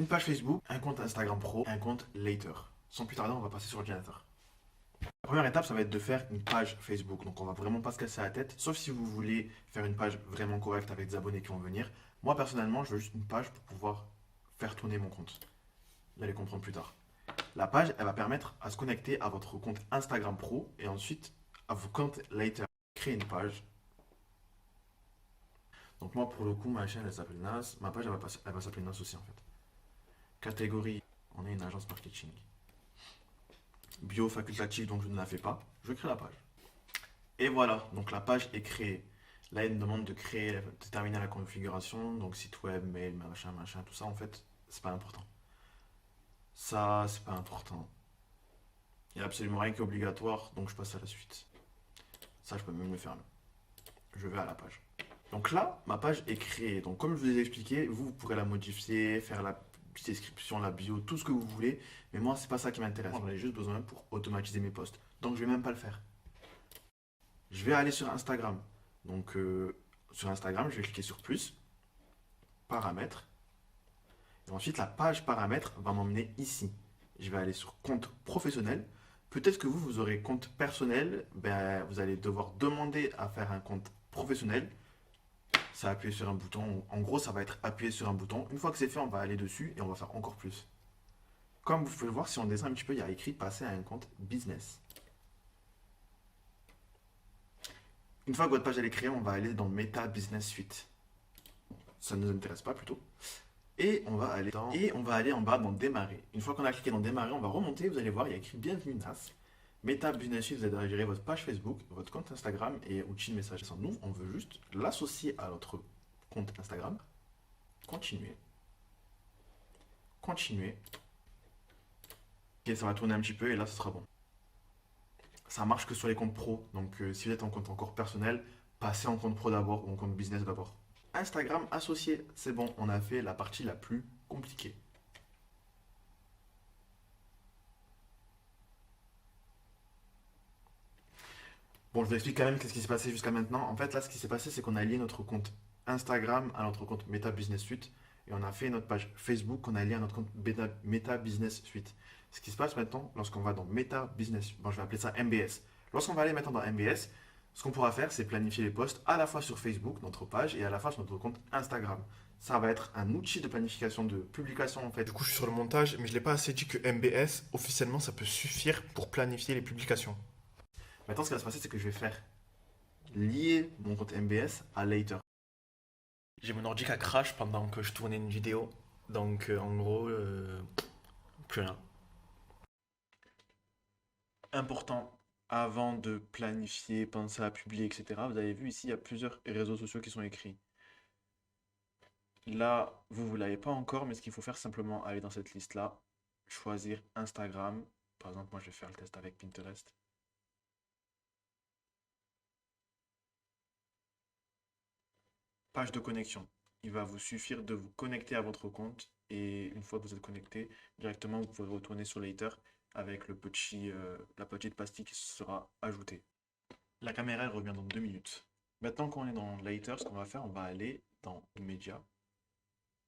Une page Facebook, un compte Instagram Pro, un compte Later. Sans plus tarder, on va passer sur l'ordinateur. La première étape, ça va être de faire une page Facebook. Donc on va vraiment pas se casser la tête, sauf si vous voulez faire une page vraiment correcte avec des abonnés qui vont venir. Moi personnellement, je veux juste une page pour pouvoir faire tourner mon compte. Vous allez comprendre plus tard. La page, elle va permettre à se connecter à votre compte Instagram Pro et ensuite à vos comptes Later. Créer une page. Donc moi, pour le coup, ma chaîne, elle s'appelle Nas. Ma page, elle va s'appeler Nas aussi en fait. Catégorie, on est une agence marketing. Bio facultatif, donc je ne la fais pas. Je crée la page. Et voilà, donc la page est créée. Là, il me demande de créer, de terminer la configuration, donc site web, mail, machin, machin, tout ça, en fait, c'est pas important. Ça, c'est pas important. Il n'y a absolument rien qui est obligatoire, donc je passe à la suite. Ça, je peux même le fermer. Je vais à la page. Donc là, ma page est créée. Donc comme je vous ai expliqué, vous pourrez la modifier, faire la description, la bio, tout ce que vous voulez. Mais moi, c'est pas ça qui m'intéresse. J'en ai juste besoin pour automatiser mes posts. Donc je vais même pas le faire. Je vais aller sur Instagram. Donc sur Instagram, je vais cliquer sur plus, paramètres. Et ensuite, la page paramètres va m'emmener ici. Je vais aller sur compte professionnel. Peut-être que vous aurez compte personnel. Ben, vous allez devoir demander à faire un compte professionnel. Ça appuyer sur un bouton. En gros, ça va être appuyer sur un bouton. Une fois que c'est fait, on va aller dessus et on va faire encore plus. Comme vous pouvez le voir, si on descend un petit peu, il y a écrit passer à un compte business. Une fois que votre page elle est créée, on va aller dans Meta Business Suite. Ça ne nous intéresse pas plutôt. Et on va aller en bas dans démarrer. Une fois qu'on a cliqué dans démarrer, on va remonter. Vous allez voir, il y a écrit bienvenue NAS. Meta Business Suite, vous allez gérer votre page Facebook, votre compte Instagram et outils de message. Nous, on veut juste l'associer à notre compte Instagram. Continuer. Continuer. Ok, ça va tourner un petit peu et là, ce sera bon. Ça marche que sur les comptes pro. Donc, si vous êtes en compte encore personnel, passez en compte pro d'abord ou en compte business d'abord. Instagram associé, c'est bon, on a fait la partie la plus compliquée. Bon, je vous explique quand même qu'est-ce qui s'est passé jusqu'à maintenant. En fait, là, ce qui s'est passé, c'est qu'on a lié notre compte Instagram à notre compte Meta Business Suite et on a fait notre page Facebook qu'on a lié à notre compte Meta Business Suite. Ce qui se passe maintenant, lorsqu'on va dans Meta Business, bon, je vais appeler ça MBS. Lorsqu'on va aller maintenant dans MBS, ce qu'on pourra faire, c'est planifier les posts à la fois sur Facebook, notre page, et à la fois sur notre compte Instagram. Ça va être un outil de planification de publication en fait. Du coup, je suis sur le montage, mais je l'ai pas assez dit que MBS, officiellement, ça peut suffire pour planifier les publications. Maintenant, ce qui va se passer, c'est que je vais faire lier mon compte MBS à Later. J'ai mon ordi qui a crash pendant que je tournais une vidéo, donc en gros, plus rien. Important, avant de planifier, penser à publier, etc. Vous avez vu ici, il y a plusieurs réseaux sociaux qui sont écrits. Là, vous ne l'avez pas encore, mais ce qu'il faut faire, c'est simplement aller dans cette liste-là, choisir Instagram. Par exemple, moi, je vais faire le test avec Pinterest. Page de connexion. Il va vous suffire de vous connecter à votre compte et une fois que vous êtes connecté, directement, vous pouvez retourner sur Later avec la petite pastille qui sera ajoutée. La caméra, elle revient dans 2 minutes. Maintenant qu'on est dans Later, ce qu'on va faire, on va aller dans Media,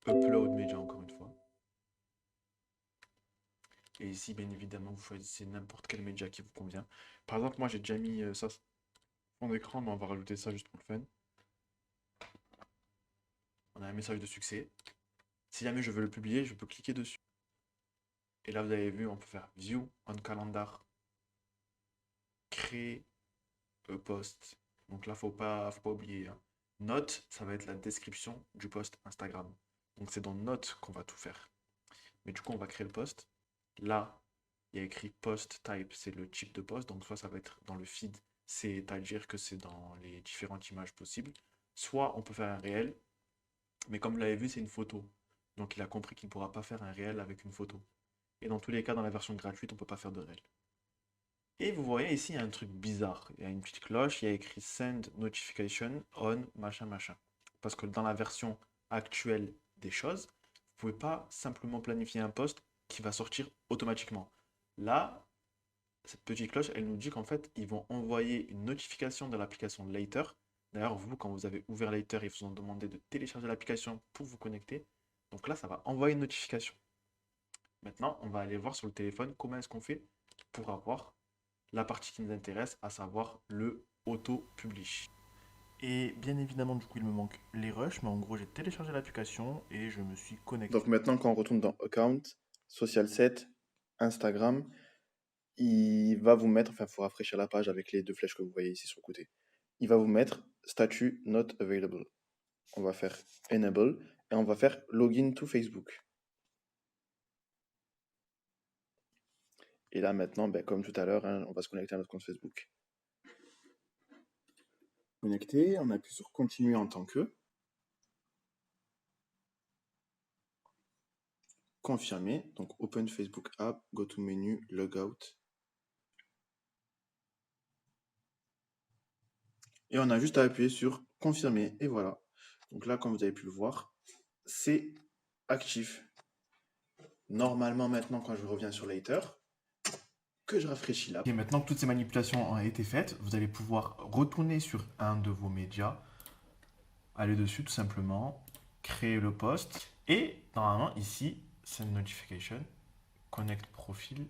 Upload Media encore une fois. Et ici, bien évidemment, vous choisissez n'importe quel média qui vous convient. Par exemple, moi, j'ai déjà mis ça fond d'écran, mais on va rajouter ça juste pour le fun. On a un message de succès. Si jamais je veux le publier, je peux cliquer dessus. Et là, vous avez vu, on peut faire View on Calendar, créer a post. Donc là, faut pas oublier, hein. Note, ça va être la description du post Instagram. Donc c'est dans Note qu'on va tout faire. Mais du coup, on va créer le post. Là, il y a écrit post type, c'est le type de post. Donc soit ça va être dans le feed, c'est-à-dire que c'est dans les différentes images possibles. Soit on peut faire un réel, mais comme vous l'avez vu, c'est une photo. Donc il a compris qu'il ne pourra pas faire un réel avec une photo. Et dans tous les cas, dans la version gratuite, on ne peut pas faire de réel. Et vous voyez ici, il y a un truc bizarre. Il y a une petite cloche, il y a écrit Send Notification on machin machin. Parce que dans la version actuelle des choses, vous ne pouvez pas simplement planifier un post qui va sortir automatiquement. Là, cette petite cloche, elle nous dit qu'en fait, ils vont envoyer une notification de l'application Later. D'ailleurs, vous, quand vous avez ouvert Later, ils vous ont demandé de télécharger l'application pour vous connecter. Donc là, ça va envoyer une notification. Maintenant, on va aller voir sur le téléphone comment est-ce qu'on fait pour avoir la partie qui nous intéresse, à savoir le auto-publish. Et bien évidemment, du coup, il me manque les rushs, mais en gros, j'ai téléchargé l'application et je me suis connecté. Donc maintenant, quand on retourne dans Account, Social Set, Instagram, il va vous mettre, enfin, il faut rafraîchir la page avec les deux flèches que vous voyez ici sur le côté. Il va vous mettre statut not available. On va faire enable et on va faire login to Facebook. Et là maintenant, ben, comme tout à l'heure, hein, on va se connecter à notre compte Facebook. Connecté, on appuie sur continuer en tant que. Confirmer, donc open Facebook app, go to menu, logout. Et on a juste à appuyer sur confirmer et voilà. Donc là, comme vous avez pu le voir, c'est actif. Normalement, maintenant, quand je reviens sur Later, que je rafraîchis là. Et maintenant que toutes ces manipulations ont été faites, vous allez pouvoir retourner sur un de vos médias, aller dessus tout simplement, créer le post et normalement ici, send notification, connect profil,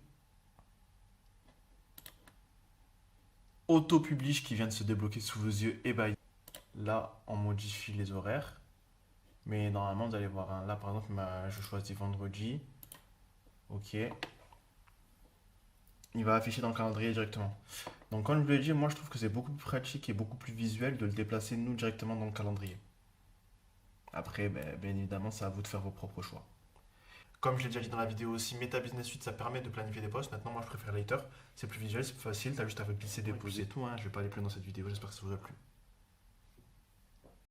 auto-publish qui vient de se débloquer sous vos yeux et bah là on modifie les horaires. Mais normalement, vous allez voir, hein, là par exemple, je choisis vendredi. Ok. Il va afficher dans le calendrier directement. Donc, comme je vous l'ai dit, moi je trouve que c'est beaucoup plus pratique et beaucoup plus visuel de le déplacer nous directement dans le calendrier. Après, ben, bien évidemment, c'est à vous de faire vos propres choix. Comme je l'ai déjà dit dans la vidéo aussi, Meta Business Suite, ça permet de planifier des posts. Maintenant, moi je préfère Later. C'est plus visuel, c'est plus facile. Tu as juste à glisser des pouces et tout. Hein. Je vais pas aller plus loin dans cette vidéo. J'espère que ça vous a plu.